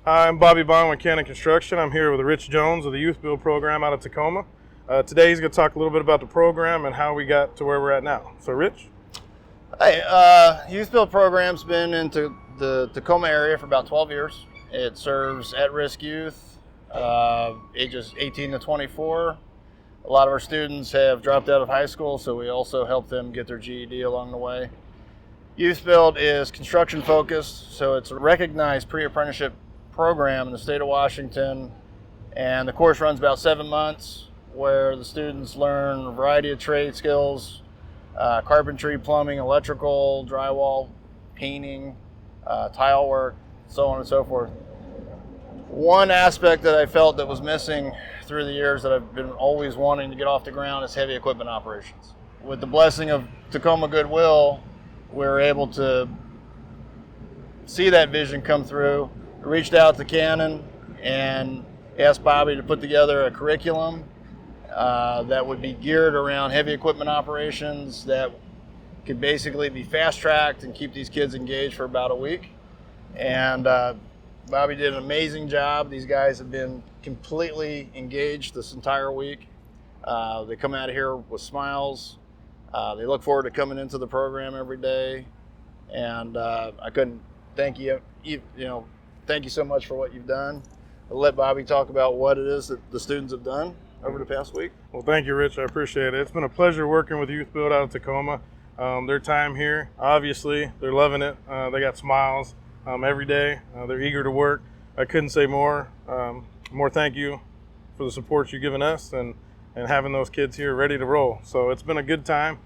Hi, I'm Bobby Bond with Cannon Construction. I'm here with Rich Jones of the YouthBuild program out of Tacoma. Today he's going to talk a little bit about the program and how we got to where we're at now. So Rich? Hey, YouthBuild program's been into the Tacoma area for about 12 years. It serves at-risk youth, ages 18 to 24. A lot of our students have dropped out of high school, so we also help them get their GED along the way. YouthBuild is construction focused, so it's a recognized pre-apprenticeship program in the state of Washington, and the course runs about 7 months, where the students learn a variety of trade skills, carpentry, plumbing, electrical, drywall, painting, tile work, so on and so forth. One aspect that I felt that was missing through the years that I've been always wanting to get off the ground is heavy equipment operations. With the blessing of Tacoma Goodwill, we're able to see that vision come through. I reached out to Cannon and asked Bobby to put together a curriculum that would be geared around heavy equipment operations that could basically be fast-tracked and keep these kids engaged for about a week. And Bobby did an amazing job. These guys have been completely engaged this entire week. They come out of here with smiles. They look forward to coming into the program every day. And I couldn't thank you, thank you so much for what you've done. I'll let Bobby talk about what it is that the students have done over the past week. Well, thank you, Rich. I appreciate it. It's been a pleasure working with YouthBuild out of Tacoma. Their time here, obviously, they're loving it. They got smiles every day. They're eager to work. I couldn't say more. More thank you for the support you've given us and having those kids here ready to roll. So it's been a good time.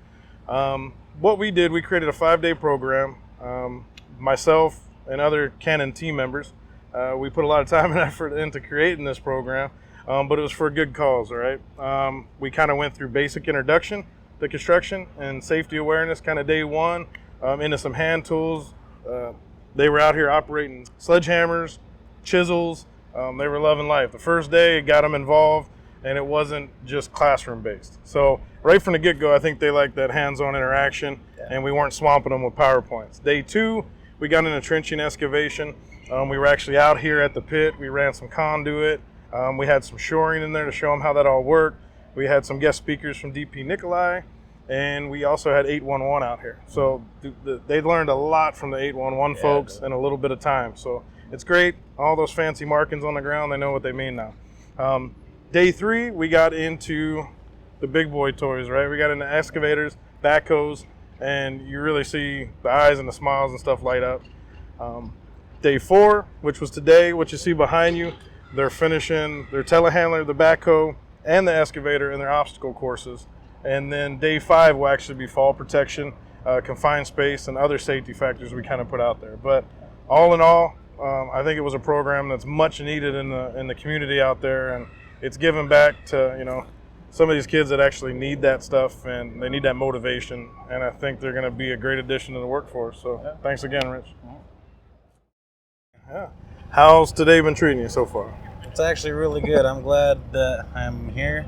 What we did, we created a 5-day program. Myself and other Cannon team members, we put a lot of time and effort into creating this program, but it was for a good cause, all right? We kind of went through basic introduction to construction and safety awareness kind of day one, into some hand tools. They were out here operating sledgehammers, chisels. They were loving life. The first day, it got them involved, and it wasn't just classroom based. So right from the get-go, I think they liked that hands-on interaction, and we weren't swamping them with PowerPoints. Day two, we got into trenching excavation. We were actually out here at the pit. We ran some conduit. We had some shoring in there to show them how that all worked. We had some guest speakers from DP Nikolai, and we also had 811 out here. So they learned a lot from the 811 folks in a little bit of time. So it's great. All those fancy markings on the ground, they know what they mean now. Day three, we got into the big boy toys, right? We got into excavators, backhoes, and you really see the eyes and the smiles and stuff light up. Day four, which was today, what you see behind you, they're finishing their telehandler, the backhoe, and the excavator in their obstacle courses. And then day five will actually be fall protection, confined space, and other safety factors we kind of put out there. But all in all, I think it was a program that's much needed in the community out there, and it's giving back to some of these kids that actually need that stuff and they need that motivation. And I think they're going to be a great addition to the workforce. So thanks again, Rich. Yeah. How's today been treating you so far? It's actually really good. I'm glad that I'm here.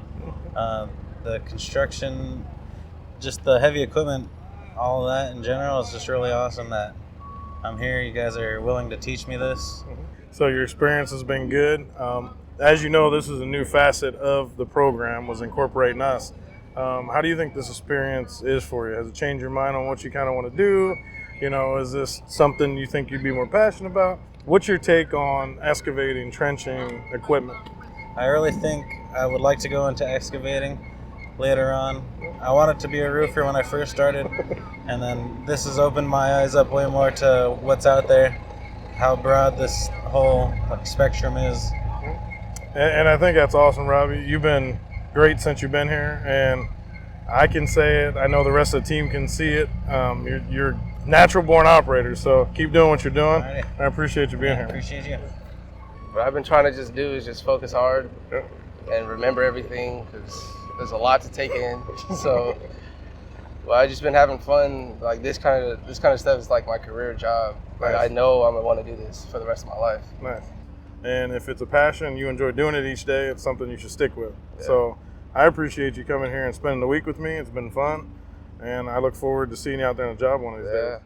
The construction, just the heavy equipment, all of that in general is just really awesome that I'm here. You guys are willing to teach me this. So your experience has been good. As you know, this is a new facet of the program, was incorporating us. How do you think this experience is for you? Has it changed your mind on what you kind of want to do? Is this something you think you'd be more passionate about? What's your take on excavating, trenching equipment? I really think I would like to go into excavating later on. I wanted to be a roofer when I first started, and then this has opened my eyes up way more to what's out there, how broad this whole spectrum is. And I think that's awesome, Robbie. You've been great since you've been here, and I can say it. I know the rest of the team can see it. You're natural-born operators, so keep doing what you're doing. Alrighty. I appreciate you being here. Appreciate you. What I've been trying to just do is just focus hard and remember everything, because there's a lot to take in. So, I've just been having fun. Like this kind of stuff is like my career job. Like I know I'm gonna want to do this for the rest of my life. Nice. And if it's a passion, you enjoy doing it each day, it's something you should stick with. Yeah. So I appreciate you coming here and spending the week with me. It's been fun. And I look forward to seeing you out there on the job one of these days.